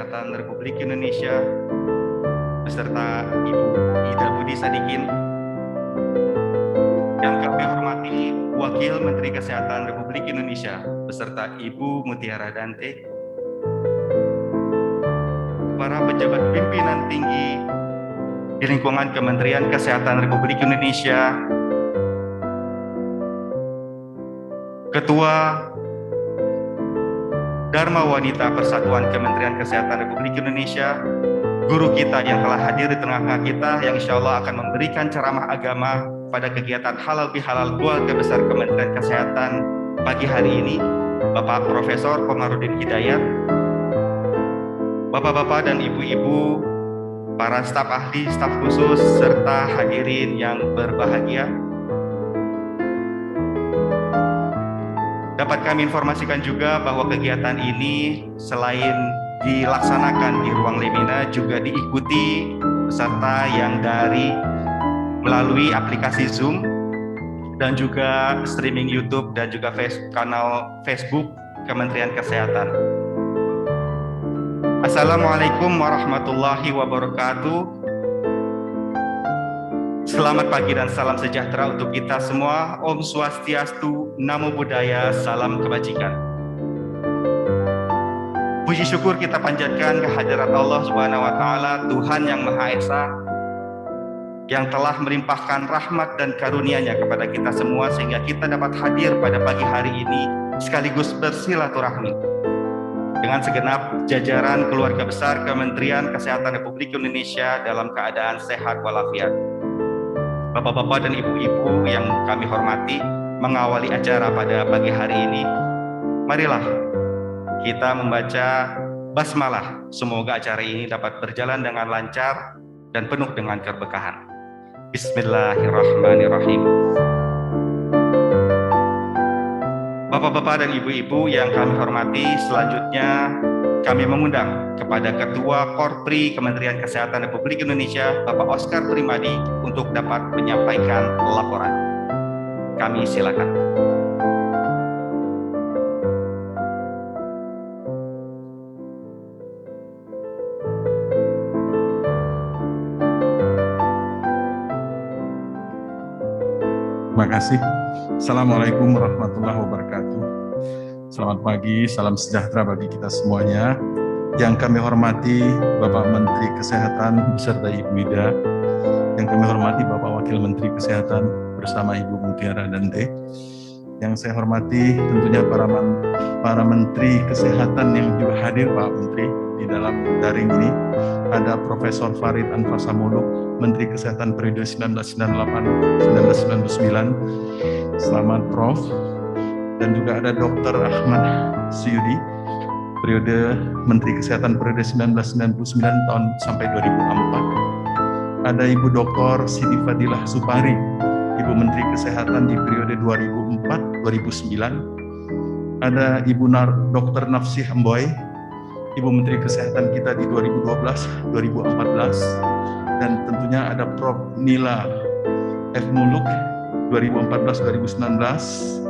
Kesehatan Republik Indonesia beserta Ibu Ida Budi Sadikin, yang kami hormati Wakil Menteri Kesehatan Republik Indonesia beserta Ibu Mutiara Dante, para pejabat pimpinan tinggi di lingkungan Kementerian Kesehatan Republik Indonesia, Ketua Dharma Wanita Persatuan Kementerian Kesehatan Republik Indonesia, guru kita yang telah hadir di tengah-tengah kita, yang insya Allah akan memberikan ceramah agama pada kegiatan Halal Bihalal Keluarga Besar Kementerian Kesehatan pagi hari ini, Bapak Profesor Komarudin Hidayat, Bapak-bapak dan Ibu-ibu, para staf ahli, staf khusus, serta hadirin yang berbahagia. Dapat kami informasikan juga bahwa kegiatan ini selain dilaksanakan di ruang Lemina juga diikuti peserta yang dari melalui aplikasi Zoom dan juga streaming YouTube dan juga kanal Facebook Kementerian Kesehatan. Assalamualaikum warahmatullahi wabarakatuh. Selamat pagi dan salam sejahtera untuk kita semua. Om Swastiastu, Namo Buddhaya, salam kebajikan. Puji syukur kita panjatkan kehadirat Allah Subhanahu wa Ta'ala, Tuhan yang Maha Esa, yang telah melimpahkan rahmat dan karunia-Nya kepada kita semua sehingga kita dapat hadir pada pagi hari ini sekaligus bersilaturahmi dengan segenap jajaran keluarga besar Kementerian Kesehatan Republik Indonesia dalam keadaan sehat walafiat. Bapak-bapak dan ibu-ibu yang kami hormati, mengawali acara pada pagi hari ini, marilah kita membaca basmalah. Semoga acara ini dapat berjalan dengan lancar dan penuh dengan keberkahan. Bismillahirrahmanirrahim. Bapak-bapak dan ibu-ibu yang kami hormati, selanjutnya kami mengundang kepada Ketua Korpri Kementerian Kesehatan Republik Indonesia, Bapak Oscar Primadi, untuk dapat menyampaikan laporan. Kami silakan. Terima kasih. Assalamualaikum warahmatullahi wabarakatuh. Selamat pagi, salam sejahtera bagi kita semuanya. Yang kami hormati Bapak Menteri Kesehatan beserta Ibu Ida, yang kami hormati Bapak Wakil Menteri Kesehatan bersama Ibu Mutiara Dante, yang saya hormati tentunya para Menteri Kesehatan yang juga hadir, Pak Menteri, di dalam daring ini. Ada Profesor Farid Anfasa Muluk, Menteri Kesehatan periode 1998-1999. Selamat Prof. Dan juga ada Dr. Ahmad Syudi, periode Menteri Kesehatan periode 1999 tahun sampai 2004. Ada Ibu Dr. Siti Fadilah Supari, Ibu Menteri Kesehatan di periode 2004-2009. Ada Ibu Dr. Nafsih Amboy, Ibu Menteri Kesehatan kita di 2012-2014. Dan tentunya ada Prof. Nila F. Muluk, 2014-2019.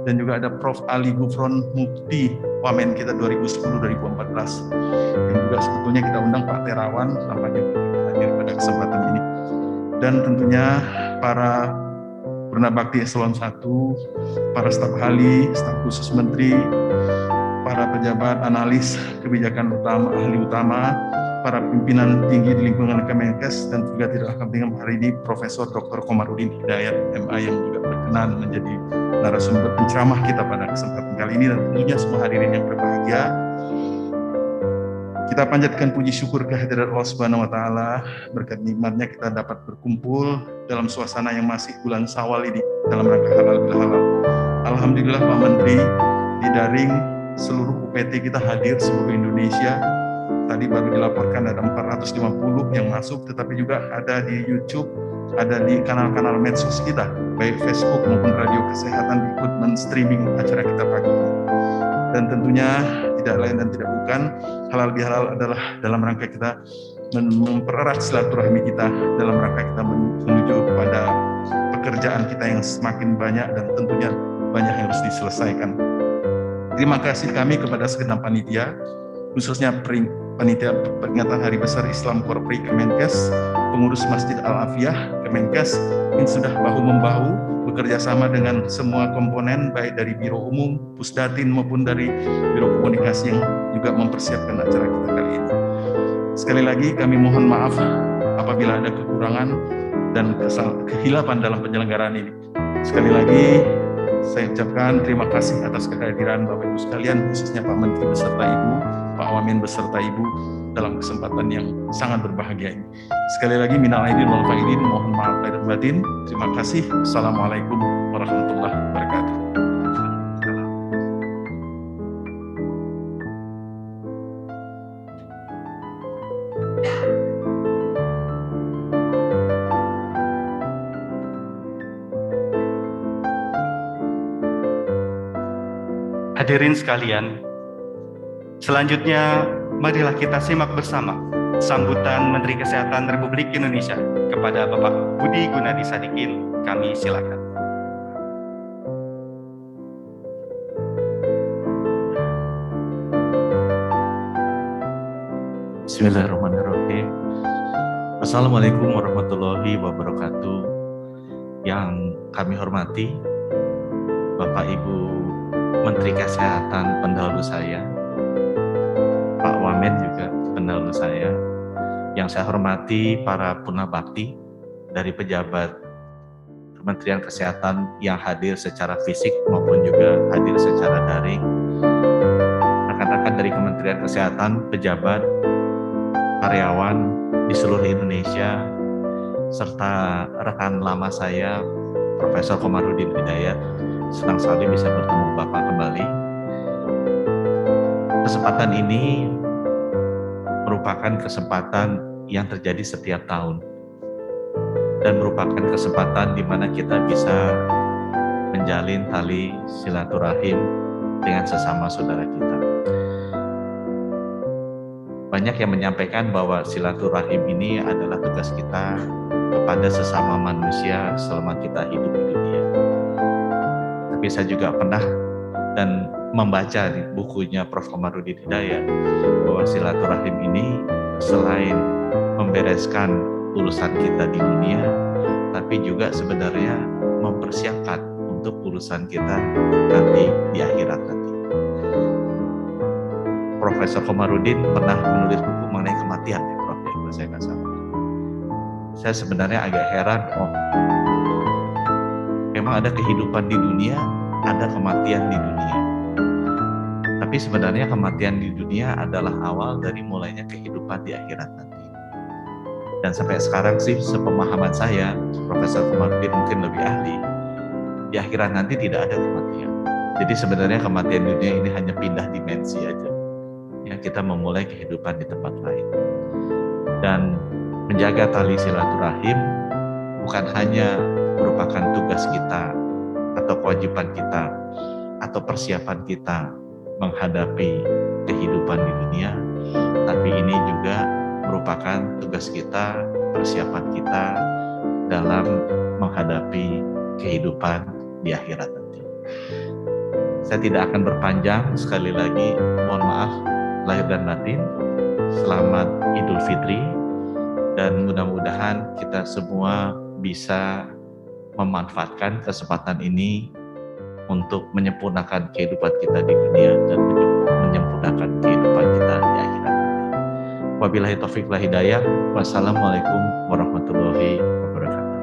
Dan juga ada Prof. Ali Gufron Mukti, Wamen kita 2010-2014. Dan juga sebetulnya kita undang Pak Terawan, nampaknya hadir pada kesempatan ini. Dan tentunya para Purnabakti Eselon 1, para staf ahli, staf khusus menteri, para pejabat analis kebijakan utama, ahli utama, para pimpinan tinggi di lingkungan Kemenkes, dan juga tidak akan tinggal hari ini Profesor Dr. Komarudin Hidayat, MA, yang juga berkenan menjadi narasumber penceramah kita pada kesempatan kali ini, dan tentunya semua hadirin yang berbahagia. Kita panjatkan puji syukur kehadirat Allah Subhanahu wa Ta'ala. Berkat nikmatnya kita dapat berkumpul dalam suasana yang masih bulan Syawal ini dalam rangka halal bihalal. Alhamdulillah Pak Menteri, di daring seluruh UPT kita hadir seluruh Indonesia. Tadi baru dilaporkan ada 450 yang masuk, tetapi juga ada di YouTube, ada di kanal-kanal medsos kita, baik Facebook maupun Radio Kesehatan ikut men-streaming acara kita pagi ini. Dan tentunya tidak lain dan tidak bukan, halal bihalal adalah dalam rangka kita mempererat silaturahmi kita, dalam rangka kita menuju kepada pekerjaan kita yang semakin banyak dan tentunya banyak yang harus diselesaikan. Terima kasih kami kepada segenap panitia, khususnya Panitia Peringatan Hari Besar Islam Korpri Kemenkes, pengurus Masjid Al-Afiyah Kemenkes, ini sudah bahu-membahu bekerja sama dengan semua komponen, baik dari Biro Umum, Pusdatin maupun dari Biro Komunikasi yang juga mempersiapkan acara kita kali ini. Sekali lagi kami mohon maaf apabila ada kekurangan dan kehilapan dalam penyelenggaraan ini. Sekali lagi saya ucapkan terima kasih atas kehadiran Bapak Ibu sekalian, khususnya Pak Menteri beserta Ibu, Pak Wamen beserta Ibu dalam kesempatan yang sangat berbahagia ini. Sekali lagi minal aidin wal faizin, mohon maaf lahir batin. Terima kasih. Assalamualaikum warahmatullahi wabarakatuh. Hadirin sekalian, selanjutnya marilah kita simak bersama sambutan Menteri Kesehatan Republik Indonesia kepada Bapak Budi Gunadi Sadikin. Kami silakan. Bismillahirrahmanirrahim. Assalamualaikum warahmatullahi wabarakatuh. Yang kami hormati Bapak Ibu Menteri Kesehatan pendahulu saya, Pak Wamen juga pendahulu saya. Yang saya hormati para punabakti dari pejabat Kementerian Kesehatan yang hadir secara fisik maupun juga hadir secara daring. Rekan-rekan dari Kementerian Kesehatan, pejabat, karyawan di seluruh Indonesia, serta rekan lama saya, Profesor Komarudin Hidayat. Senang sekali bisa bertemu Bapak kembali. Kesempatan ini merupakan kesempatan yang terjadi setiap tahun dan merupakan kesempatan di mana kita bisa menjalin tali silaturahim dengan sesama saudara kita. Banyak yang menyampaikan bahwa silaturahim ini adalah tugas kita kepada sesama manusia selama kita hidup di dunia. Tapi saya juga pernah dan membaca di bukunya Prof. Komarudin Hidayat bahwa silaturahim ini selain membereskan urusan kita di dunia, tapi juga sebenarnya mempersiapkan untuk urusan kita nanti di akhirat nanti. Profesor Komarudin pernah menulis buku mengenai kematian, ya Prof, ya, kalau saya nggak salah. Saya sebenarnya agak heran, memang ada kehidupan di dunia, ada kematian di dunia. Tapi sebenarnya kematian di dunia adalah awal dari mulainya kehidupan di akhirat nanti. Dan sampai sekarang sih, sepemahaman saya, Profesor Komarudin mungkin lebih ahli, di akhirat nanti tidak ada kematian. Jadi sebenarnya kematian di dunia ini hanya pindah dimensi aja. Ya, kita memulai kehidupan di tempat lain. Dan menjaga tali silaturahim bukan hanya merupakan tugas kita atau kewajiban kita atau persiapan kita menghadapi kehidupan di dunia, tapi ini juga merupakan tugas kita, persiapan kita dalam menghadapi kehidupan di akhirat nanti. Saya tidak akan berpanjang, sekali lagi mohon maaf lahir dan batin, selamat Idul Fitri, dan mudah-mudahan kita semua bisa memanfaatkan kesempatan ini untuk menyempurnakan kehidupan kita di dunia dan menyempurnakan kehidupan kita di akhirat nanti. Wabillahi taufiq wal hidayah. Wassalamualaikum warahmatullahi wabarakatuh.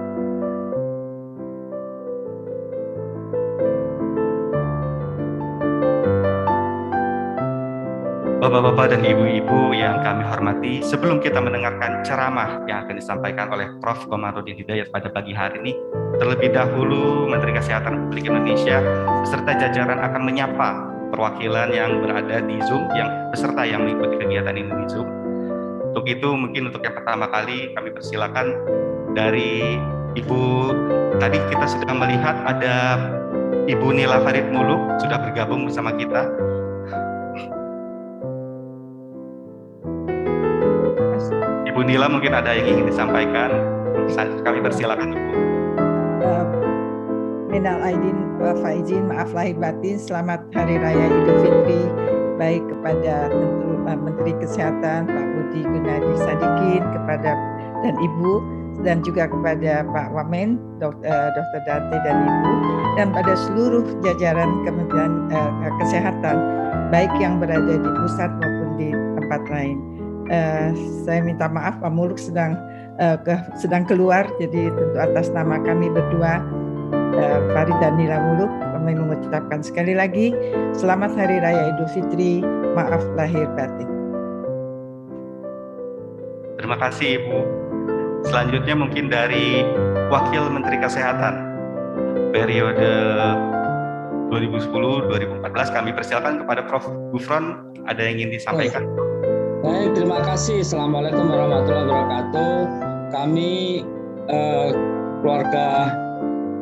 Bapak-bapak dan ibu-ibu yang kami hormati, sebelum kita mendengarkan ceramah yang akan disampaikan oleh Prof. Komarudin Hidayat pada pagi hari ini, terlebih dahulu Menteri Kesehatan Republik Indonesia beserta jajaran akan menyapa perwakilan yang berada di Zoom, yang peserta yang mengikuti kegiatan ini di Zoom. Untuk itu mungkin untuk yang pertama kali kami persilakan dari Ibu, tadi kita sudah melihat ada Ibu Nila Farid Muluk sudah bergabung bersama kita. Ibu Nila mungkin ada yang ingin disampaikan, kami persilakan Ibu. Minal aidin wal faizin, maaf lahir batin, selamat Hari Raya Idul Fitri baik kepada tentu Menteri Kesehatan Pak Budi Gunadi Sadikin dan Ibu, dan juga kepada Pak Wamen, Dr. Dante dan Ibu, dan pada seluruh jajaran Kementerian Kesehatan, baik yang berada di pusat maupun di tempat lain. Saya minta maaf, Pak Muluk sedang keluar, jadi tentu atas nama kami berdua, Farid dan Nila Muluk, kami mengucapkan sekali lagi Selamat Hari Raya Idul Fitri, maaf lahir batin. Terima kasih Ibu. Selanjutnya mungkin dari Wakil Menteri Kesehatan periode 2010-2014 kami persilakan kepada Prof. Gufron, ada yang ingin disampaikan? Baik, terima kasih. Assalamualaikum warahmatullahi wabarakatuh. Kami keluarga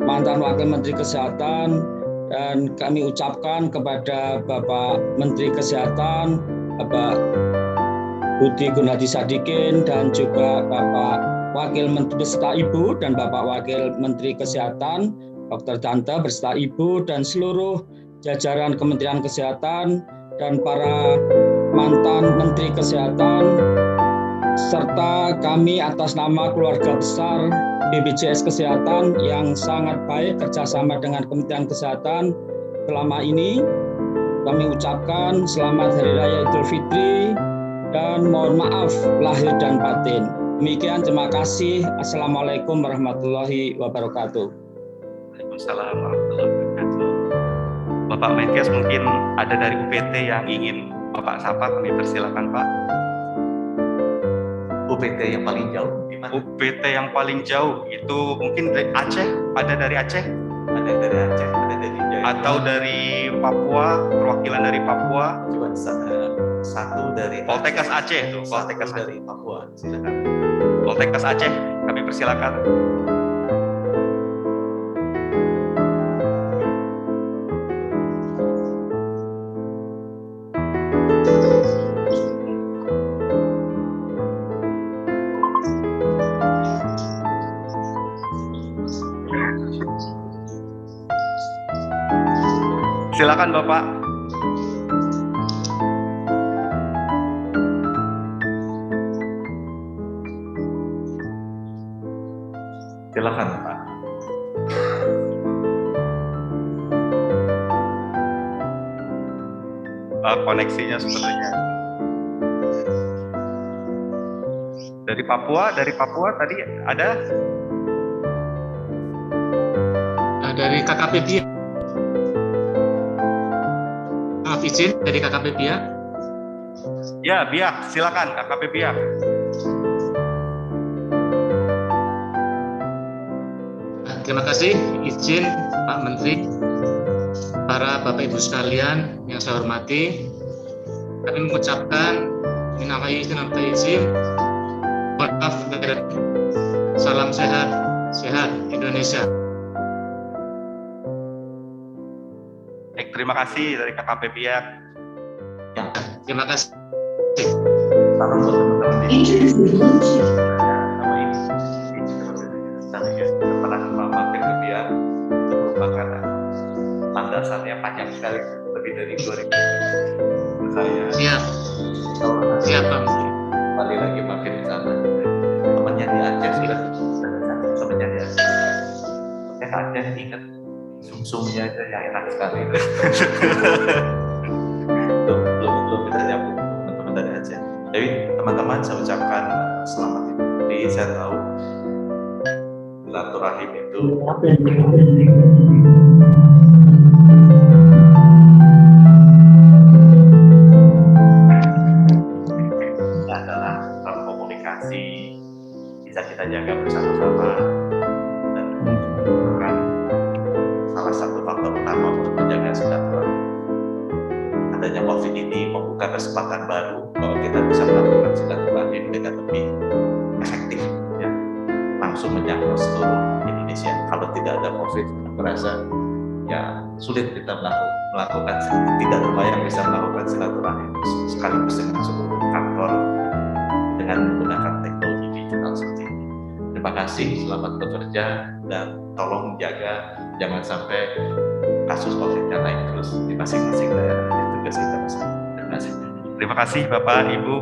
mantan Wakil Menteri Kesehatan, dan kami ucapkan kepada Bapak Menteri Kesehatan, Bapak Budi Gunadi Sadikin, dan juga Bapak Wakil Menteri beserta Ibu dan Bapak Wakil Menteri Kesehatan, Dr. Dante beserta Ibu dan seluruh jajaran Kementerian Kesehatan dan para mantan Menteri Kesehatan, serta kami atas nama keluarga besar BPJS Kesehatan yang sangat baik kerjasama dengan Kementerian Kesehatan selama ini. Kami ucapkan Selamat Hari Raya Idul Fitri dan mohon maaf lahir dan batin. Demikian, terima kasih. Assalamualaikum warahmatullahi wabarakatuh. Waalaikumsalam warahmatullahi wabarakatuh. Bapak Menkes mungkin ada dari UPT yang ingin Bapak sapa, kami persilakan Pak. UPT yang paling jauh di mana? UPT yang paling jauh itu mungkin dari Aceh, ada dari Aceh? Ada dari Aceh, ada dari Jaya. Atau dari Papua, perwakilan dari Papua? Cuma satu dari Poltekkes Aceh tuh, Poltekkes dari Papua. Silakan. Poltekkes Aceh, kami persilakan. Silakan Bapak. Silakan Pak. Koneksinya sepertinya. Dari Papua tadi ada? Dari KKP Biak. Maaf izin, dari KKP Biak. Ya, Biak, silakan KKP Biak. Terima kasih, izin Pak Menteri, para Bapak Ibu sekalian yang saya hormati, kami mengucapkan minal aidin wal faizin, maaf lahir, salam sehat, sehat Indonesia. Baik, terima kasih dari KKP Biak. Ya, Terima kasih. salam buat teman-teman di nama ini. Setelah mampir ke Biak, itu merupakan landasannya panjang sekali, lebih dari 2000. Saya Siap Pak Menteri. kembali lagi mampir di sana. Temannya di Aceh sudah temannya di Aceh. Aceh ingat sumsumnya aja yang enak sekali. belum kita nyambung teman-teman dari Aceh. Jadi teman-teman saya ucapkan selamat Idul Fitri. Saya tahu silaturahim itu adalah komunikasi bisa kita jaga bersama-sama dan merupakan salah satu faktor utama untuk menjaga silaturahim. Adanya COVID ini membuka kesempatan baru bahwa kita bisa melakukan silaturahim dengan lebih efektif, ya, langsung menjangkau seluruh Indonesia. Kalau tidak ada COVID, aku rasa ya sulit kita melakukan, tidak terbayang bisa melakukan silaturahim sekaligus dengan seluruh kantor dengan menggunakan teknologi digital seperti ini. Terima kasih, selamat bekerja dan tolong jaga jangan sampai kasus COVID-nya naik terus di masing-masing daerah. Itu tugas kita bersama. Terima Terima kasih Bapak, Ibu,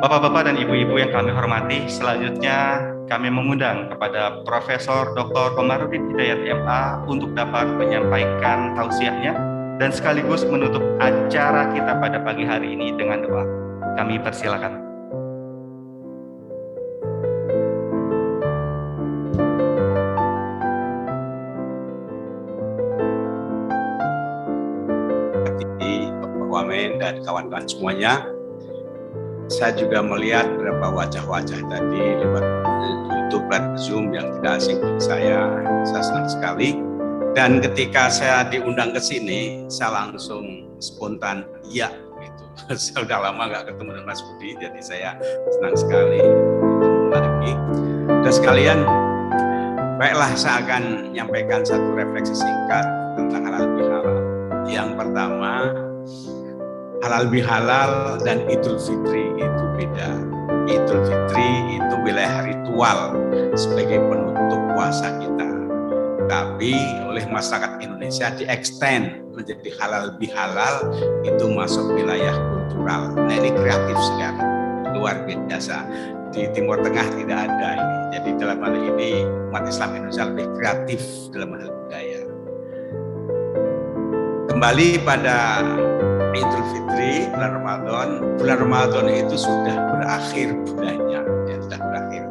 Bapak-bapak dan Ibu-ibu yang kami hormati. Selanjutnya kami mengundang kepada Profesor Dr. Komarudin Hidayat MA untuk dapat menyampaikan tausiahnya dan sekaligus menutup acara kita pada pagi hari ini dengan doa. Kami persilakan. Wamen dan kawan-kawan semuanya. Saya juga melihat beberapa wajah-wajah tadi lewat YouTube dan Zoom yang tidak asing bagi saya. Saya senang sekali. Dan ketika saya diundang ke sini, saya langsung spontan iya gitu. Saya sudah lama nggak ketemu dengan Mas Budi, jadi saya senang sekali ketemu lagi. Dan sekalian, baiklah saya akan menyampaikan satu refleksi singkat tentang halal bihalal. Yang pertama, halal bihalal dan Idul Fitri itu beda. Idul Fitri itu wilayah ritual sebagai penutup puasa kita. Tapi oleh masyarakat Indonesia di-extend menjadi halal bihalal, itu masuk wilayah kultural. Nah ini kreatif sekali, luar biasa. Di Timur Tengah tidak ada ini. Jadi dalam hal ini umat Islam Indonesia lebih kreatif dalam hal budaya. Kembali pada Idul Fitri, bulan Ramadan itu sudah berakhir bulannya, ya sudah berakhir.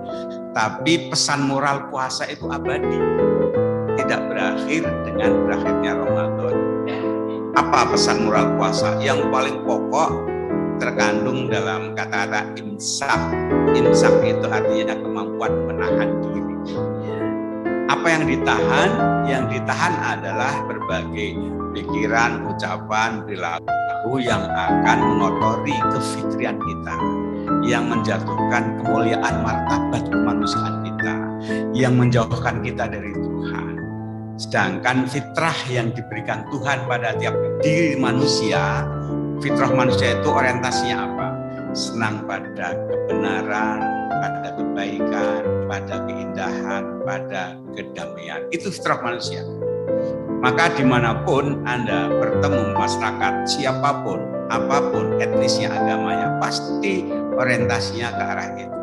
Tapi pesan moral puasa itu abadi, tidak berakhir dengan berakhirnya Ramadan. Apa pesan moral puasa? Yang paling pokok terkandung dalam kata-kata imsak. Imsak itu artinya kemampuan menahan diri. Apa yang ditahan? Yang ditahan adalah berbagai pikiran, ucapan, perilaku yang akan mengotori kefitrian kita, yang menjatuhkan kemuliaan martabat kemanusiaan kita, yang menjauhkan kita dari Tuhan. Sedangkan fitrah yang diberikan Tuhan pada tiap diri manusia, fitrah manusia itu orientasinya apa? Senang pada kebenaran, pada kebaikan, pada keindahan, pada kedamaian. Itu fitrah manusia. Maka dimanapun Anda bertemu masyarakat, siapapun, apapun etnisnya, agamanya, pasti orientasinya ke arah itu.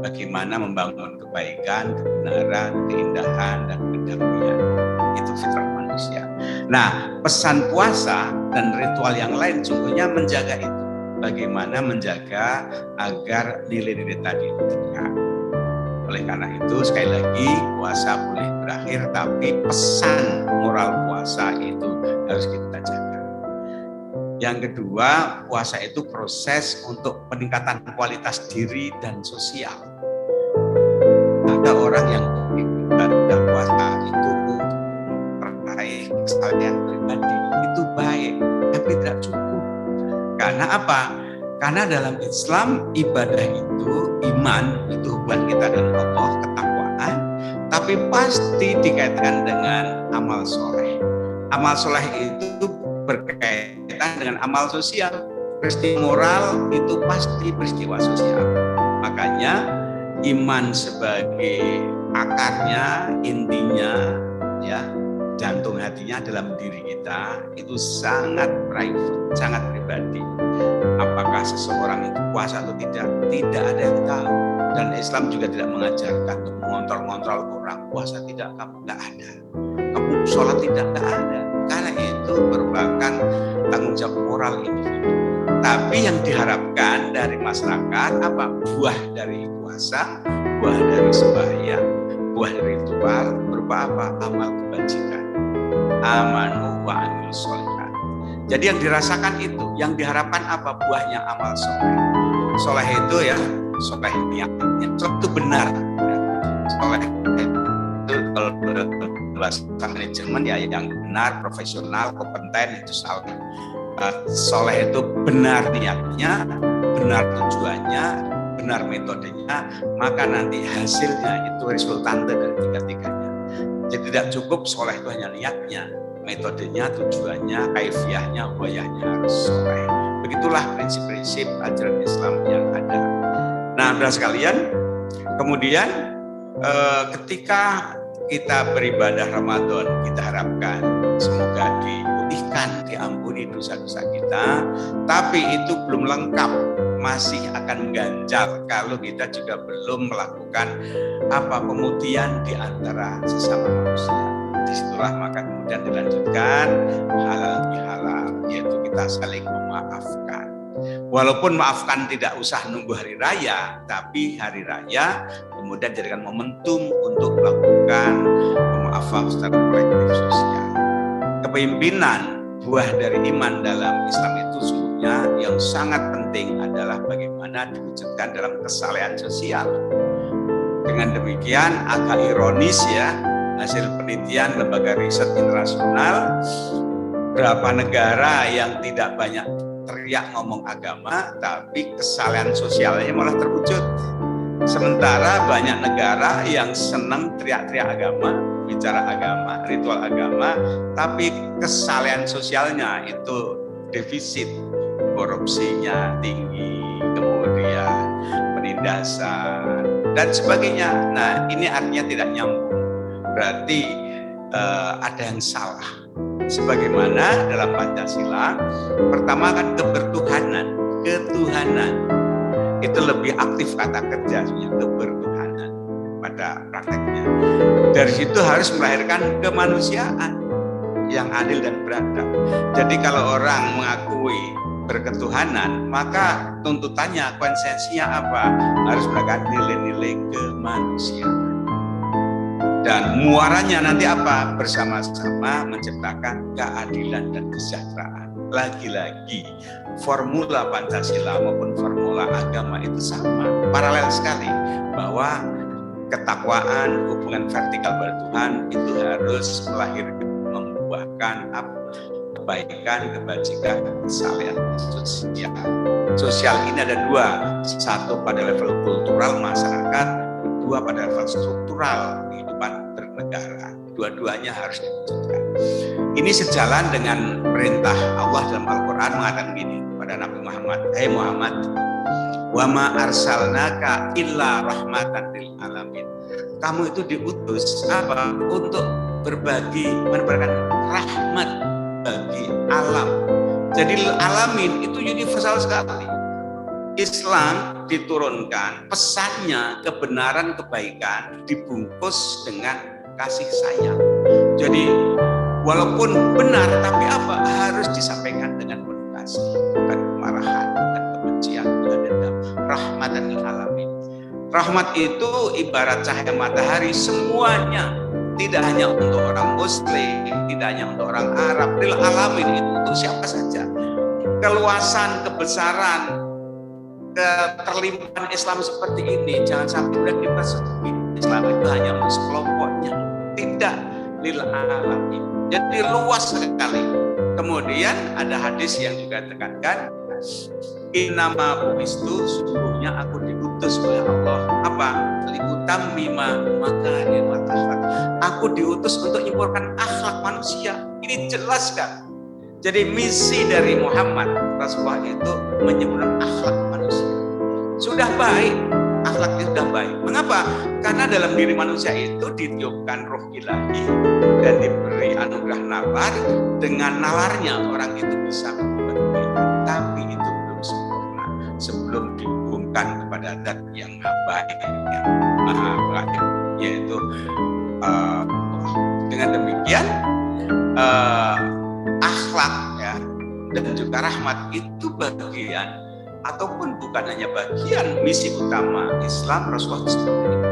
Bagaimana membangun kebaikan, kebenaran, keindahan, dan kedamaian. Itu fitrah manusia. Nah, pesan puasa dan ritual yang lain sungguhnya menjaga itu. Bagaimana menjaga agar nilai-nilai tadi tegak. Oleh karena itu, sekali lagi, puasa boleh berakhir, tapi pesan moral puasa itu harus kita jaga. Yang kedua, puasa itu proses untuk peningkatan kualitas diri dan sosial. Ada orang yang ibadah puasa itu meraih kesalahan pribadi, itu baik, tapi tidak cukup. Karena apa? Karena dalam Islam ibadah itu, iman itu hubungan kita dengan Allah, ketakwaan, tapi pasti dikaitkan dengan amal soleh. Amal soleh itu berkaitan dengan amal sosial. Peristiwa moral itu pasti peristiwa sosial. Makanya iman sebagai akarnya, intinya, ya, jantung hatinya dalam diri kita itu sangat private, sangat pribadi. Apakah seseorang itu puasa atau tidak? Tidak ada yang tahu. Dan Islam juga tidak mengajarkan untuk mengontrol orang. Puasa tidak, kamu tidak ada. Kamu sholat tidak ada. Karena itu merupakan tanggung jawab moral individu. Tapi yang diharapkan dari masyarakat apa? Buah dari puasa, buah dari sembahyang, buah dari ritual berupa apa? Amal kebajikan. Amanu wa amil sholihat. Jadi yang dirasakan itu, yang diharapkan apa? Buahnya amal soleh. Soleh itu ya, soleh niatnya. Soleh itu benar. Soleh itu kalau bahasa manajemen ya yang benar, profesional, kompeten itu soleh. Soleh itu benar niatnya, benar tujuannya, benar metodenya, maka nanti hasilnya itu resultante dari tiga-tiganya. Jadi tidak cukup soleh itu hanya niatnya, metodenya, tujuannya, kaifiahnya, wayahnya harus soleh. Begitulah prinsip-prinsip ajaran Islam yang ada. Nah, saudara sekalian, kemudian ketika kita beribadah Ramadan, kita harapkan semoga diputihkan akan diampuni dosa-dosa kita, tapi itu belum lengkap, masih akan mengganjal kalau kita juga belum melakukan pemutihan di antara sesama manusia. Disitulah maka kemudian dilanjutkan halal bihalal, yaitu kita saling memaafkan. Walaupun maafkan tidak usah nunggu hari raya, tapi hari raya kemudian jadikan momentum untuk melakukan pemaafan secara kolektif sosial. Kepemimpinan buah dari iman dalam Islam itu sesungguhnya yang sangat penting adalah bagaimana diwujudkan dalam kesalehan sosial. Dengan demikian agak ironis ya, hasil penelitian lembaga riset internasional, berapa negara yang tidak banyak teriak ngomong agama, tapi kesalehan sosialnya malah terwujud. Sementara banyak negara yang senang teriak-teriak agama, bicara agama, ritual agama, tapi kesalehan sosialnya itu defisit, korupsinya tinggi, kemudian penindasan dan sebagainya. Nah, ini artinya tidak nyambung. Berarti ada yang salah. Sebagaimana dalam Pancasila, pertama kan ketuhanan itu lebih aktif kata kerjanya, kebertuhanan pada prakteknya. Dari situ harus melahirkan kemanusiaan yang adil dan beradab. Jadi kalau orang mengakui berketuhanan, maka tuntutannya, konsensinya apa? Harus melakukan nilai-nilai kemanusiaan. Dan muaranya nanti apa? Bersama-sama menciptakan keadilan dan kesejahteraan. Lagi-lagi formula Pancasila maupun formula agama itu sama, paralel sekali, bahwa ketakwaan, hubungan vertikal pada Tuhan itu harus melahirkan, membuahkan kebaikan, kebajikan, kesalehan sosial. Sosial ini ada dua, satu pada level kultural masyarakat, kedua pada level struktural kehidupan bernegara. Dua-duanya harus diwujudkan. Ini sejalan dengan perintah Allah dalam Al-Quran mengatakan gini pada Nabi Muhammad, hai Muhammad, wa ma arsalnaka illa rahmatan lil alamin. Kamu itu diutus apa? Untuk berbagi, menebarkan rahmat bagi alam. Jadi alamin itu universal sekali. Islam diturunkan, pesannya kebenaran, kebaikan dibungkus dengan kasih sayang. Jadi walaupun benar, tapi apa? Harus disampaikan dengan penuh kasih, bukan kemarahan, bukan kebencian, bukan dendam. Rahmatan lil alamin. Rahmat itu ibarat cahaya matahari, semuanya, tidak hanya untuk orang Muslim, tidak hanya untuk orang Arab, lil alamin itu untuk siapa saja. Keluasan, kebesaran, keterlimpahan Islam seperti ini jangan sampai kita sedih. Islam itu hanya untuk sekelompoknya, tidak lil alamin. Jadi luas sekali. Kemudian ada hadis yang juga tekankan, innama bu'istu, sesungguhnya aku diutus oleh Allah apa? Liutammima makarimal akhlak. Aku diutus untuk menyempurnakan akhlak manusia. Ini jelas kan? Jadi misi dari Muhammad Rasulullah itu menyempurnakan akhlak manusia. Sudah baik, akhlaknya sudah baik. Mengapa? Karena dalam diri manusia itu ditiupkan roh ilahi dan diberi anugerah nalar. Dengan nalarnya orang itu bisa membuat kebaikan. Tapi itu belum sempurna sebelum dihubungkan kepada zat yang baik, yang maha baik, yaitu dengan demikian akhlak ya dan juga rahmat itu bagian ataupun bukan hanya bagian misi utama Islam Rasulullah seperti itu.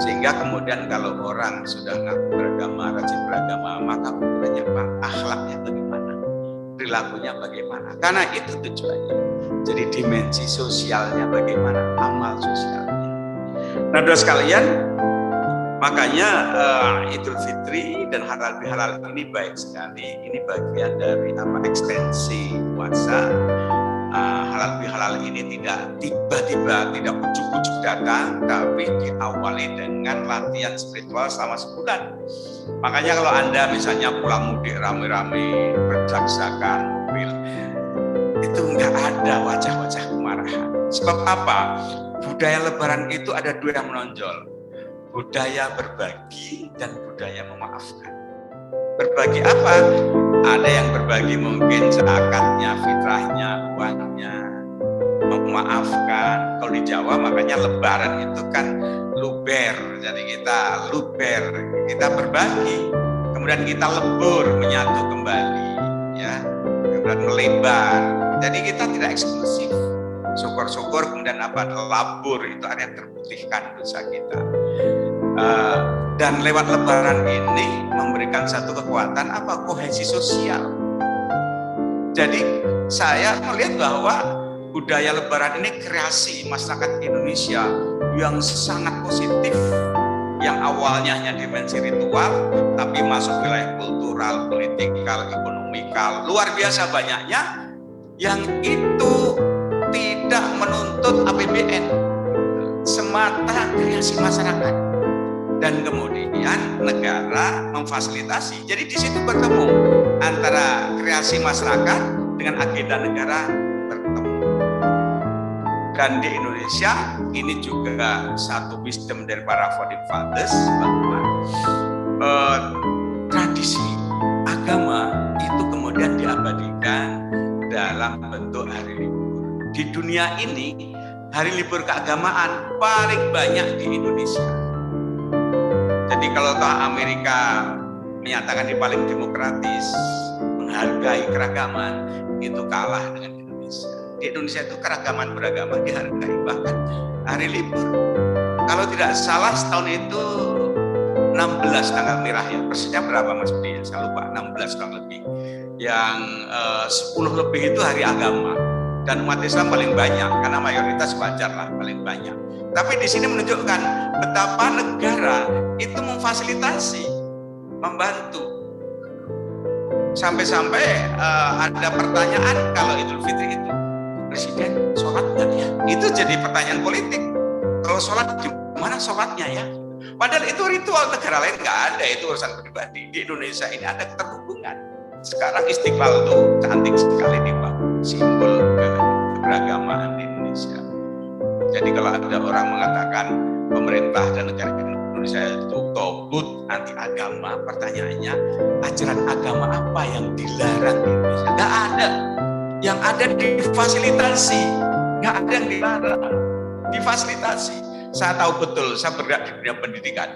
Sehingga kemudian kalau orang sudah ngaku beragama, rajin beragama, maka ukurannya apa? Akhlaknya bagaimana? Perilakunya bagaimana? Karena itu tujuannya. Jadi dimensi sosialnya bagaimana? Amal sosialnya. Nah, saudara sekalian, makanya Idul Fitri dan halal bihalal ini baik sekali. Ini bagian dari ekstensi puasa. Halal bihalal ini tidak tiba-tiba, tidak ujuk-ujuk datang, tapi diawali dengan latihan spiritual selama sebulan. Makanya kalau Anda misalnya pulang mudik rame-rame, berdaksakan mobil, itu nggak ada wajah-wajah kemarahan. Sebab apa? Budaya Lebaran itu ada dua yang menonjol. Budaya berbagi dan budaya memaafkan. Berbagi apa? Ada yang berbagi mungkin zakatnya, fitrahnya, uangnya, memaafkan. Kalau di Jawa makanya Lebaran itu kan luber, jadi kita luber, kita berbagi, kemudian kita lebur, menyatu kembali, ya, kemudian melebar. Jadi kita tidak eksklusif. Syukur-syukur kemudian apa? Labur, itu artinya terputihkan dosa kita. Dan lewat Lebaran ini memberikan satu kekuatan apa? Kohesi sosial. Jadi saya melihat bahwa budaya Lebaran ini kreasi masyarakat Indonesia yang sangat positif, yang awalnya hanya dimensi ritual, tapi masuk wilayah kultural, politikal, ekonomikal, luar biasa banyaknya, yang itu tidak menuntut APBN, semata kreasi masyarakat, dan kemudian negara memfasilitasi. Jadi di situ bertemu antara kreasi masyarakat dengan agenda negara bertemu. Dan di Indonesia ini juga satu wisdom dari para founding fathers bahwa tradisi agama itu kemudian diabadikan dalam bentuk hari libur. Di dunia ini hari libur keagamaan paling banyak di Indonesia. Jadi kalau toh Amerika menyatakan di paling demokratis, menghargai keragaman, itu kalah dengan Indonesia. Di Indonesia itu keragaman beragama dihargai, bahkan hari libur. Kalau tidak salah setahun itu 16 tanggal merah ya, persisnya berapa Mas Budi? Saya lupa, 16 kurang lebih. Yang 10 lebih itu hari agama. Dan umat Islam paling banyak, karena mayoritas wajar lah paling banyak. Tapi di sini menunjukkan betapa negara itu memfasilitasi, membantu. Sampai-sampai ada pertanyaan kalau Idul Fitri itu, Presiden sholat nggak ya? Itu jadi pertanyaan politik. Kalau sholat gimana sholatnya ya? Padahal itu ritual, negara lain nggak ada, itu urusan pribadi. Di Indonesia ini ada keterhubungan. Sekarang Istiqlal tuh cantik sekali dibangun, simbol keberagamaan di Indonesia. Jadi kalau ada orang mengatakan pemerintah dan negara Indonesia itu togut anti agama, pertanyaannya ajaran agama apa yang dilarang di Indonesia? Nggak ada. Yang ada difasilitasi, nggak ada yang dilarang, difasilitasi. Saya tahu betul, saya bergerak di dunia pendidikan.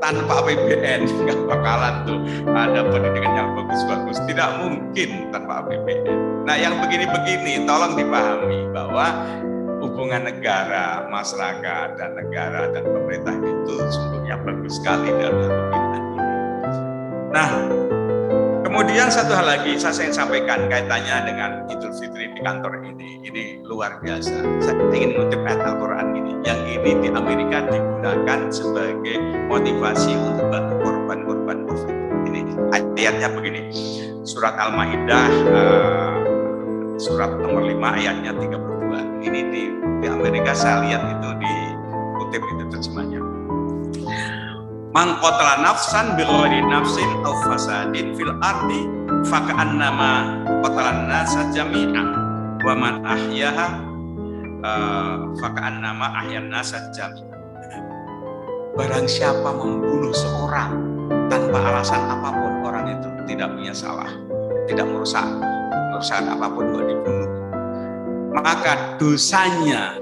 Tanpa APBN nggak bakalan tuh ada pendidikan yang bagus-bagus, tidak mungkin tanpa APBN. Nah yang begini-begini tolong dipahami bahwa hubungan negara, masyarakat, dan negara dan pemerintah itu sungguhnya bagus sekali dalam pembinaan ini. Nah, kemudian satu hal lagi saya ingin sampaikan kaitannya dengan Idul Fitri di kantor ini luar biasa. Saya ingin mengutip ayat Al-Quran ini, yang ini di Amerika digunakan sebagai motivasi untuk bantu korban-korban COVID. Ini ayatnya begini, surat Al-Maidah surat nomor 5 ayatnya 32. Ini di Amerika saya lihat itu dikutip itu terjemahnya. Man qatala nafsan bighairi nafsin aw fasadin fil ardi faka'annama qatalan nasa jami'an wa man ahyaha faka'annama ahyan nasa jami'an. Barang siapa membunuh seorang tanpa alasan apapun, orang itu tidak punya salah, tidak merusak apapun buat dibunuh, maka dosanya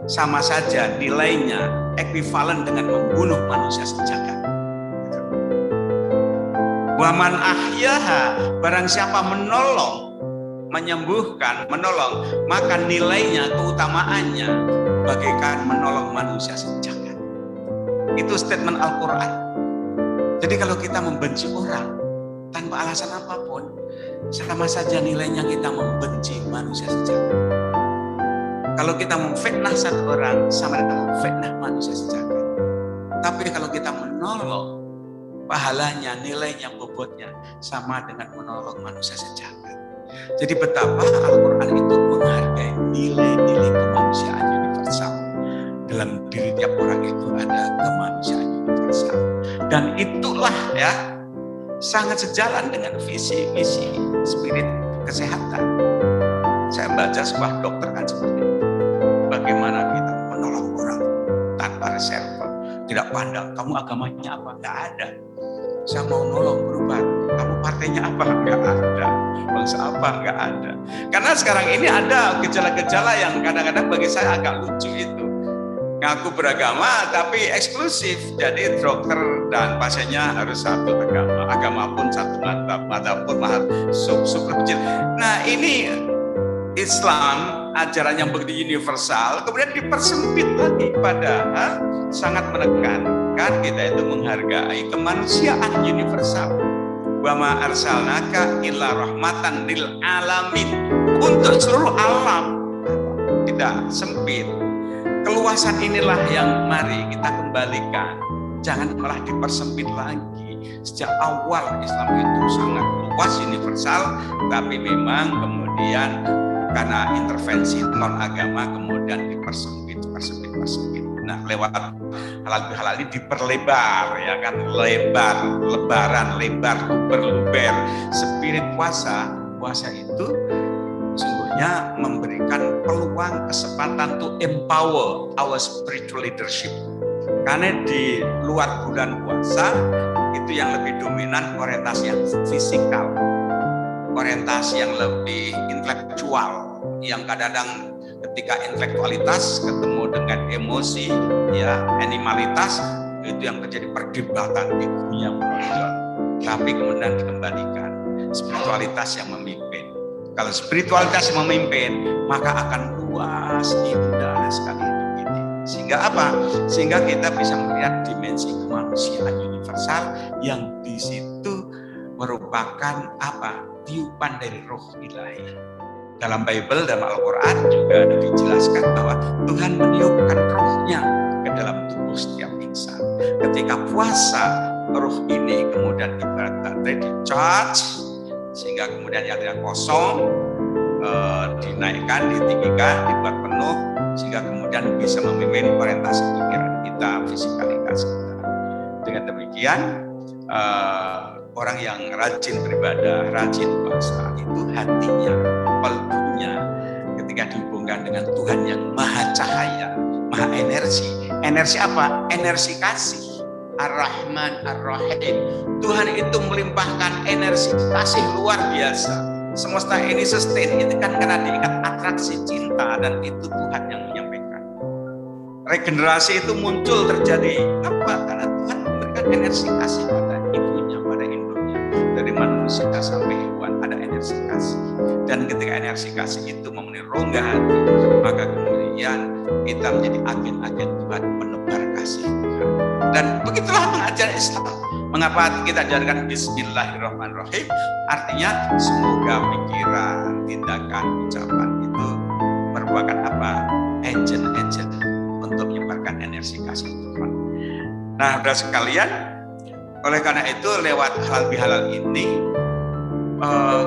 sama saja, nilainya ekuivalen dengan membunuh manusia sejagat. Waman ahyaha, barang siapa menolong, menyembuhkan, menolong, maka nilainya, keutamaannya bagaikan menolong manusia sejagat. Itu statement Al-Quran. Jadi kalau kita membenci orang tanpa alasan apapun, sama saja nilainya kita membenci manusia sejagat. Kalau kita memfitnah satu orang, sama dengan memfitnah manusia sejagat. Tapi kalau kita menolong, pahalanya, nilainya, bobotnya sama dengan menolong manusia sejagat. Jadi betapa Al-Quran itu menghargai nilai-nilai kemanusiaan universal. Dalam diri tiap orang itu ada kemanusiaan universal. Dan itulah ya sangat sejalan dengan visi misi spirit kesehatan. Saya baca sebuah dokter kan seperti itu. Bagaimana kita menolong orang tanpa reserve, tidak pandang kamu agamanya apa, nggak ada. Saya mau nolong berobat, kamu partai Bangkainya apa? Enggak ada. Bangsa apa? Enggak ada. Karena sekarang ini ada gejala-gejala yang kadang-kadang bagi saya agak lucu itu. Ngaku beragama tapi eksklusif. Jadi dokter dan pasiennya harus satu agama. Agama pun satu mata pun sub kecil. Nah ini Islam, ajaran yang begitu universal, kemudian dipersempit lagi, padahal sangat menekankan kita itu menghargai kemanusiaan universal. Wa ma arsalnaka illa rahmatan lil alamin, untuk seluruh alam, tidak sempit. Keluasan inilah yang mari kita kembalikan, jangan malah dipersempit lagi. Sejak awal Islam itu sangat luas universal, tapi memang kemudian karena intervensi non agama kemudian dipersempit. Nah, lewat halal ini diperlebar, ya kan, lebaran, luber. Spirit puasa itu sungguhnya memberikan peluang kesempatan to empower our spiritual leadership. Karena di luar bulan puasa itu yang lebih dominan orientasi yang fisikal, orientasi yang lebih intelektual, yang kadang-kadang ketika intelektualitas ketemu dengan emosi, ya animalitas, itu yang terjadi perdebatan di dunia menonjol. Tapi kemudian dikembalikan spiritualitas yang memimpin. Kalau spiritualitas yang memimpin, maka akan luas, indah sekali hidup ini. Sehingga apa? Sehingga kita bisa melihat dimensi kemanusiaan universal yang di situ merupakan apa? Tiupan dari roh ilahi. Dalam Bible, dalam Al-Quran juga dijelaskan bahwa Tuhan meniupkan rohnya ke dalam tubuh setiap insan. Ketika puasa, roh ini kemudian ibarat di-charge, sehingga kemudian yang tidak kosong, dinaikkan, ditinggikan, dibuat penuh, sehingga kemudian bisa memimpin orientasi pikiran kita, fisikalitas kita. Dengan demikian, orang yang rajin beribadah, rajin puasa, itu hatinya, kalbunya, ketika dihubungkan dengan Tuhan yang maha cahaya, maha energi. Energi apa? Energi kasih. Ar-Rahman Ar-Rahim. Tuhan itu melimpahkan energi kasih luar biasa. Semesta ini sustain itu kan karena diikat atraksi cinta, dan itu Tuhan yang menyampaikan. Regenerasi itu muncul terjadi apa? Karena Tuhan memberikan energi kasih pada ibunya, pada induknya. Dari manusia sampai hewan ada energi kasih. Dan ketika energi kasih itu memenuhi rongga hati, maka kemudian kita menjadi agen-agen Tuhan menebar kasih Tuhan. Dan begitulah pengajaran Islam. Mengapa kita ajarkan Bismillahirrahmanirrahim? Artinya semoga pikiran, tindakan, ucapan itu merupakan apa? Agent untuk menyebarkan energi kasih Tuhan. Nah, saudara sekalian, oleh karena itu lewat halal bihalal ini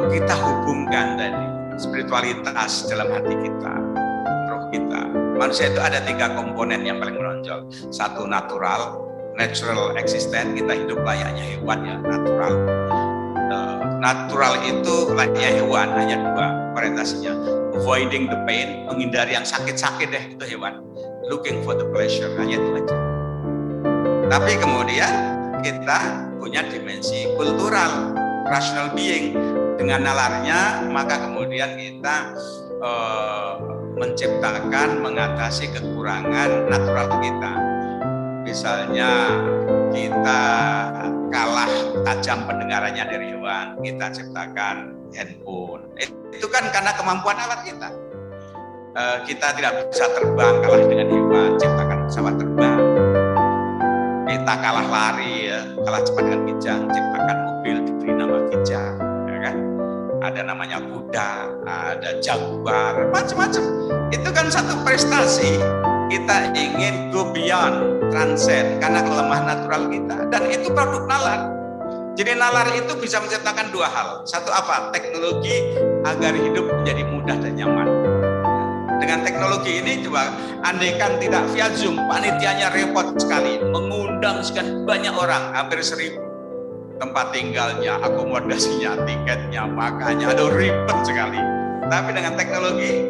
kita hubungkan tadi spiritualitas dalam hati kita, roh kita. Manusia itu ada 3 komponen yang paling menonjol. Satu natural existence, kita hidup layaknya hewan ya, natural. Natural itu layaknya hewan, hanya 2 orientasinya. Avoiding the pain, menghindari yang sakit-sakit deh, itu hewan. Looking for the pleasure, hanya itu aja. Tapi kemudian kita punya dimensi kultural, rational being. Dengan nalarnya, maka kemudian kita menciptakan, mengatasi kekurangan natural kita. Misalnya kita kalah tajam pendengarannya dari hewan, kita ciptakan handphone. Itu kan karena kemampuan alat kita. Kita tidak bisa terbang, kalah dengan hewan, ciptakan pesawat terbang. Kita kalah lari, ya, kalah cepat dengan kijang, ciptakan mobil, diberi nama kijang, ya kan? Ada namanya kuda, ada jaguar, macam-macam. Itu kan satu prestasi. Kita ingin go beyond, transcend, karena kelemahan natural kita. Dan itu produk nalar. Jadi nalar itu bisa menciptakan 2 hal. Satu apa? Teknologi agar hidup menjadi mudah dan nyaman. Dengan teknologi ini coba, andaikan tidak via Zoom, panitianya repot sekali, mengundang sekian banyak orang, hampir 1000. Tempat tinggalnya, akomodasinya, tiketnya, makannya, aduh ribet sekali. Tapi dengan teknologi,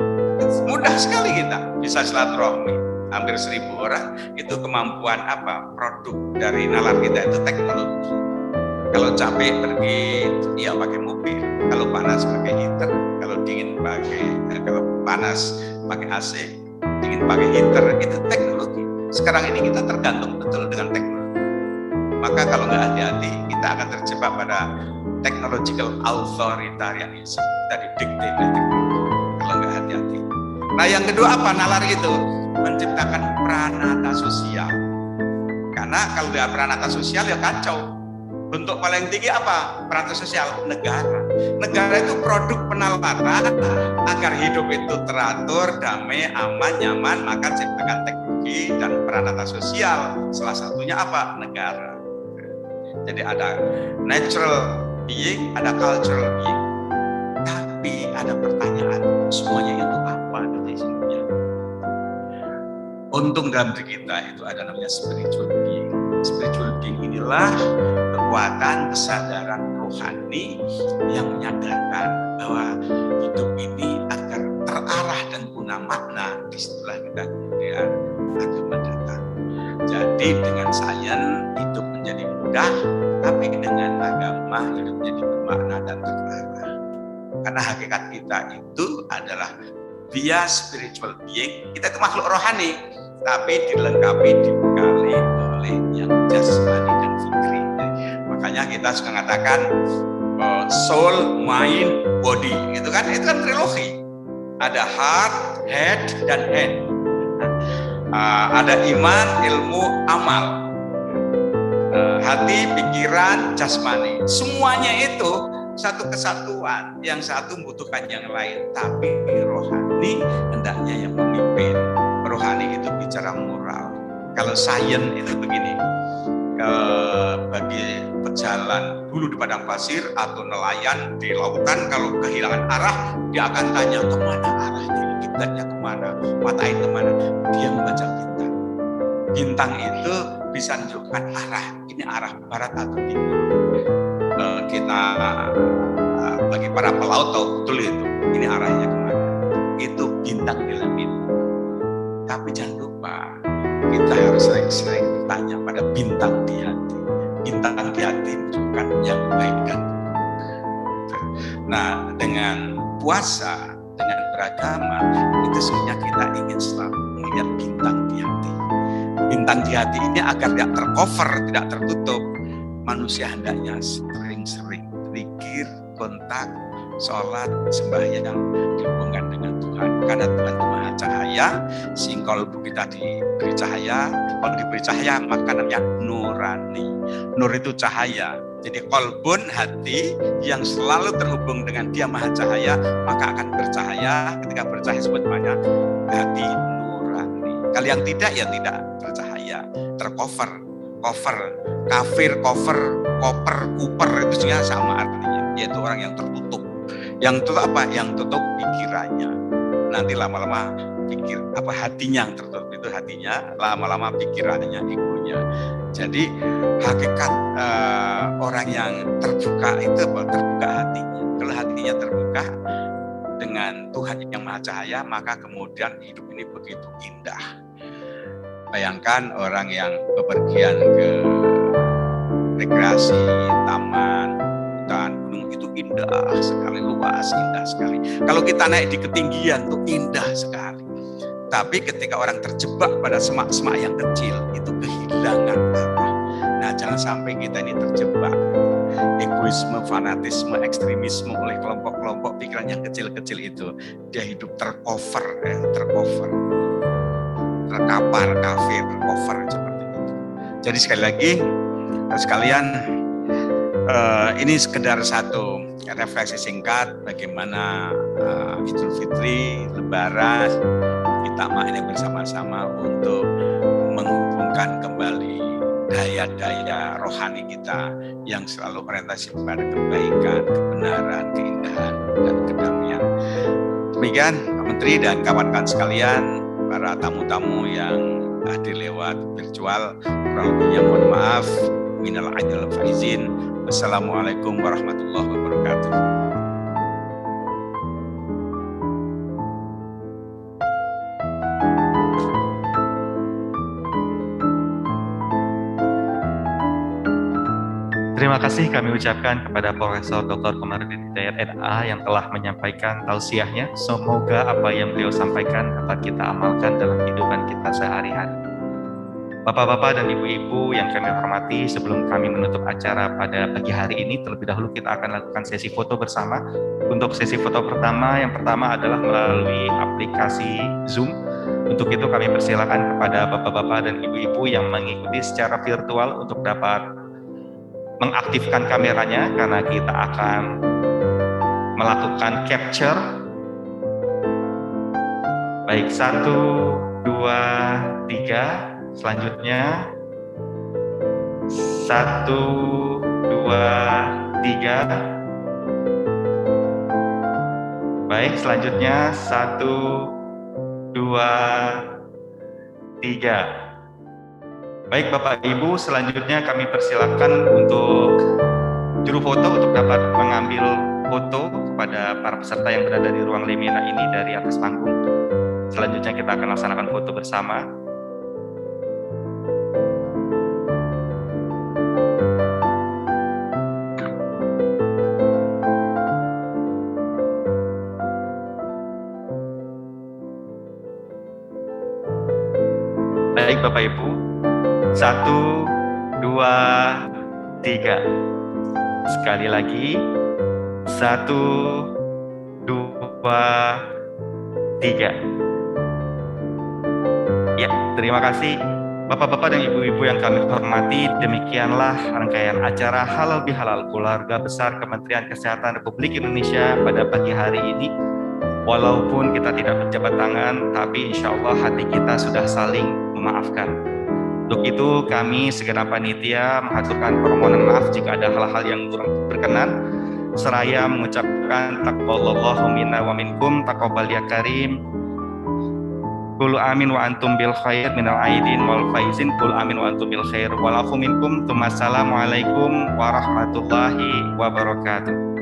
mudah sekali kita bisa silaturahmi. Hampir 1000 orang, itu kemampuan apa? Produk dari nalar kita itu teknologi. Kalau capek pergi ya pakai mobil, kalau panas pakai heater, kalau dingin kalau panas pakai AC, dingin pakai heater. Itu teknologi. Sekarang ini kita tergantung betul dengan teknologi. Maka kalau nggak hati-hati, kita akan terjebak pada technological authoritarianism. Kita didikte oleh teknologi. Kalau nggak hati-hati. Nah, yang kedua apa? Nalar itu menciptakan pranata sosial. Karena kalau nggak pranata sosial ya kacau. Bentuk paling tinggi apa? Pranata sosial negara. Negara itu produk penalaran agar hidup itu teratur, damai, aman, nyaman. Maka ciptakan teknologi dan pranata sosial. Salah satunya apa? Negara. Jadi ada natural being, ada cultural being. Tapi ada pertanyaan, semuanya itu apa definisinya? Untung dalam diri kita itu ada namanya spiritual being. Spiritual being inilah kekuatan kesadaran rohani yang menyadarkan bahwa hidup ini agar terarah dan guna makna. Disitulah kita kemudian akan mendatang. Jadi dengan sains hidup menjadi mudah, tapi dengan agama hidup menjadi bermakna dan terarah. Karena hakikat kita itu adalah via spiritual being. Kita itu makhluk rohani, tapi dilengkapi, dibekali oleh yang jasmani dan fikri. Makanya kita suka mengatakan soul, mind, body. Itu kan trilogi. Ada heart, head, dan hand. Ada iman, ilmu, amal. Hati, pikiran, jasmani. Semuanya itu satu kesatuan. Yang satu membutuhkan yang lain. Tapi rohani hendaknya yang memimpin. Rohani itu bicara moral. Kalau sains itu begini, bagi pejalan dulu di padang pasir atau nelayan di lautan, kalau kehilangan arah, dia akan tanya kemana arahnya, kiblatnya kemana, matahin kemana. Dia membaca bintang. Bintang itu bisa menunjukkan arah, ini arah barat atau timur. Kita bagi para pelaut tahu betul itu, ini arahnya kemana. Itu bintang di langit. Tapi jangan lupa, kita harus sering-sering bertanya pada bintang di hati. Bintang di hati menunjukkan yang baik dan buruk. Nah, dengan puasa, dengan beragama, itu sebenarnya kita ingin selalu melihat bintang di hati. Bintang di hati ini agar tidak tercover, tidak tertutup. Manusia hendaknya sering-sering zikir, kontak, sholat, sembahyang dihubungkan dengan Tuhan. Karena Tuhan itu maha cahaya, sehingga kalau kita diberi cahaya, kalau diberi cahaya maka namanya nurani. Nur itu cahaya. Jadi kolbun, hati yang selalu terhubung dengan dia maha cahaya, maka akan bercahaya. Ketika bercahaya sebut namanya hati nurani. Kalau yang tidak, ya tidak bercahaya, tercover. Kafir, koper, kuper, itu sebenarnya sama artinya, yaitu orang yang tertutup. Yang tutup apa? Yang tutup pikirannya. Nanti lama-lama hatinya yang tertutup, itu hatinya, lama-lama pikirannya, egonya. Jadi hakikat orang yang terbuka itu apa? Terbuka hatinya. Kalau hatinya terbuka dengan Tuhan yang maha cahaya, maka kemudian hidup ini begitu indah. Bayangkan orang yang bepergian ke rekreasi, taman, hutan, gunung, itu indah sekali, luas, indah sekali. Kalau kita naik di ketinggian tuh indah sekali. Tapi ketika orang terjebak pada semak-semak yang kecil, itu kehilangan arah. Nah, jangan sampai kita ini terjebak egoisme, fanatisme, ekstremisme oleh kelompok-kelompok pikiran yang kecil-kecil itu. Dia hidup tercover, terkapar, kafir, cover seperti itu. Jadi sekali lagi, sekalian, ini sekedar satu refleksi singkat bagaimana Idul Fitri, Lebaran, kita maknai bersama-sama untuk menghubungkan kembali daya-daya rohani kita yang selalu orientasi pada kebaikan, kebenaran, keindahan, dan kedamaian. Demikian Pak Menteri dan kawan-kawan sekalian, para tamu-tamu yang hadir lewat virtual, kurang lebihnya mohon maaf. Minal aidin wal faizin. Wassalamualaikum warahmatullahi wabarakatuh. Terima kasih kami ucapkan kepada Profesor Dr. Komarudin Hidayat NA yang telah menyampaikan tausiahnya. Semoga apa yang beliau sampaikan dapat kita amalkan dalam kehidupan kita sehari-hari. Bapak-bapak dan ibu-ibu yang kami hormati, sebelum kami menutup acara pada pagi hari ini, terlebih dahulu kita akan lakukan sesi foto bersama. Untuk sesi foto pertama, yang pertama adalah melalui aplikasi Zoom. Untuk itu kami persilakan kepada bapak-bapak dan ibu-ibu yang mengikuti secara virtual untuk dapat mengaktifkan kameranya, karena kita akan melakukan capture. Baik, 1, 2, 3. Selanjutnya 1, 2, 3. Baik, selanjutnya 1, 2, 3. Baik Bapak Ibu, selanjutnya kami persilakan untuk juru foto untuk dapat mengambil foto kepada para peserta yang berada di ruang Lemina ini dari atas panggung. Selanjutnya kita akan laksanakan foto bersama. Baik Bapak Ibu, 1, 2, 3. Sekali lagi, 1, 2, 3. Ya, terima kasih Bapak-bapak dan ibu-ibu yang kami hormati. Demikianlah rangkaian acara Halal Bihalal Keluarga Besar Kementerian Kesehatan Republik Indonesia pada pagi hari ini. Walaupun kita tidak berjabat tangan, tapi insya Allah hati kita sudah saling memaafkan. Untuk itu kami segenap panitia mengaturkan permohonan maaf jika ada hal-hal yang kurang berkenan, seraya mengucapkan taqabbalallahu minna wa minkum, taqabbal ya karim. Qul amin wa antum bil khair minal aidin wal faizin, qul amin wa antum bil khair wal afu minkum. Assalamualaikum warahmatullahi wabarakatuh.